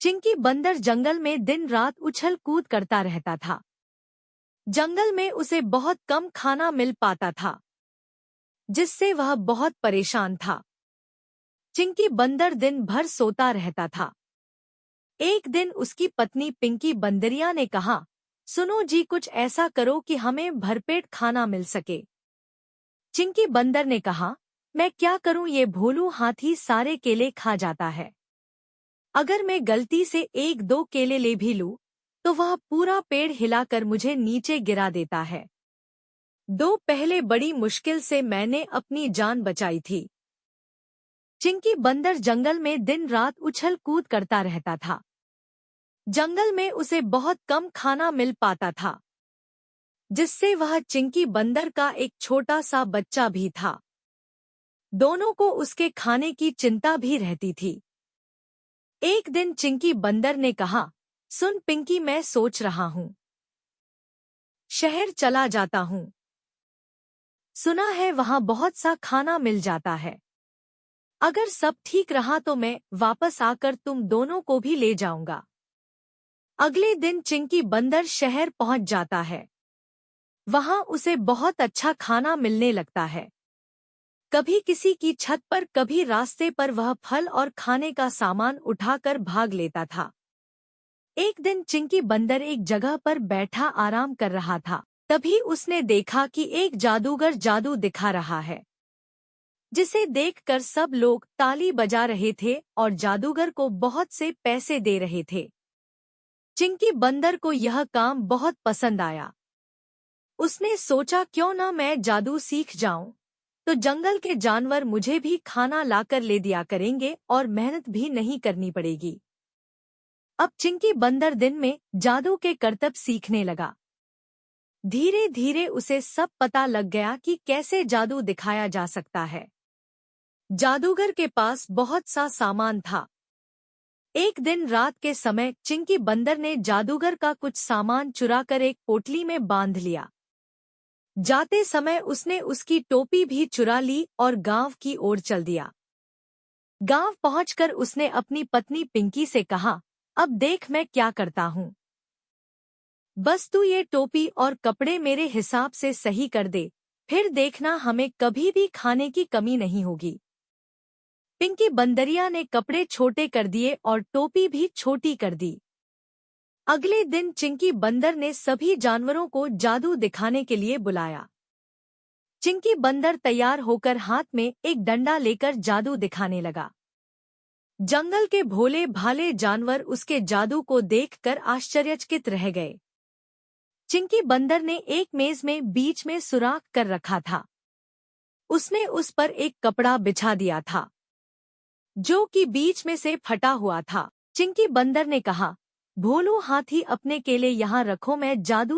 चिंकी बंदर जंगल में दिन रात उछल कूद करता रहता था। जंगल में उसे बहुत कम खाना मिल पाता था, जिससे वह बहुत परेशान था। चिंकी बंदर दिन भर सोता रहता था। एक दिन उसकी पत्नी पिंकी बंदरिया ने कहा, सुनो जी, कुछ ऐसा करो कि हमें भरपेट खाना मिल सके। चिंकी बंदर ने कहा, मैं क्या करूं, ये भोलू हाथी सारे केले खा जाता है। अगर मैं गलती से एक दो केले ले भी लूं, तो वह पूरा पेड़ हिलाकर मुझे नीचे गिरा देता है। दो पहले बड़ी मुश्किल से मैंने अपनी जान बचाई थी। चिंकी बंदर जंगल में दिन रात उछल कूद करता रहता था। जंगल में उसे बहुत कम खाना मिल पाता था, जिससे वह चिंकी बंदर का एक छोटा सा बच्चा भी था। दोनों को उसके खाने की चिंता भी रहती थी। एक दिन चिंकी बंदर ने कहा, सुन पिंकी, मैं सोच रहा हूँ शहर चला जाता हूँ। सुना है वहाँ बहुत सा खाना मिल जाता है। अगर सब ठीक रहा तो मैं वापस आकर तुम दोनों को भी ले जाऊंगा। अगले दिन चिंकी बंदर शहर पहुंच जाता है। वहां उसे बहुत अच्छा खाना मिलने लगता है। कभी किसी की छत पर, कभी रास्ते पर वह फल और खाने का सामान उठाकर भाग लेता था। एक दिन चिंकी बंदर एक जगह पर बैठा आराम कर रहा था। तभी उसने देखा कि एक जादूगर जादू दिखा रहा है, जिसे देखकर सब लोग ताली बजा रहे थे और जादूगर को बहुत से पैसे दे रहे थे। चिंकी बंदर को यह काम बहुत पसंद आया। उसने सोचा, क्यों ना मैं जादू सीख जाऊं, तो जंगल के जानवर मुझे भी खाना लाकर ले दिया करेंगे और मेहनत भी नहीं करनी पड़ेगी। अब चिंकी बंदर दिन में जादू के करतब सीखने लगा। धीरे धीरे उसे सब पता लग गया कि कैसे जादू दिखाया जा सकता है। जादूगर के पास बहुत सा सामान था। एक दिन रात के समय चिंकी बंदर ने जादूगर का कुछ सामान चुराकर एक पोटली में बांध लिया। जाते समय उसने उसकी टोपी भी चुरा ली और गांव की ओर चल दिया। गांव पहुंचकर उसने अपनी पत्नी पिंकी से कहा, अब देख मैं क्या करता हूँ। बस तू ये टोपी और कपड़े मेरे हिसाब से सही कर दे, फिर देखना हमें कभी भी खाने की कमी नहीं होगी। पिंकी बंदरिया ने कपड़े छोटे कर दिए और टोपी भी छोटी कर दी। अगले दिन चिंकी बंदर ने सभी जानवरों को जादू दिखाने के लिए बुलाया। चिंकी बंदर तैयार होकर हाथ में एक डंडा लेकर जादू दिखाने लगा। जंगल के भोले भाले जानवर उसके जादू को देखकर आश्चर्यचकित रह गए। चिंकी बंदर ने एक मेज में बीच में सुराख कर रखा था। उसने उस पर एक कपड़ा बिछा दिया था, जो कि बीच में से फटा हुआ था। चिंकी बंदर ने कहा, भोलू हाथी, अपने केले यहाँ रखो, मैं जादू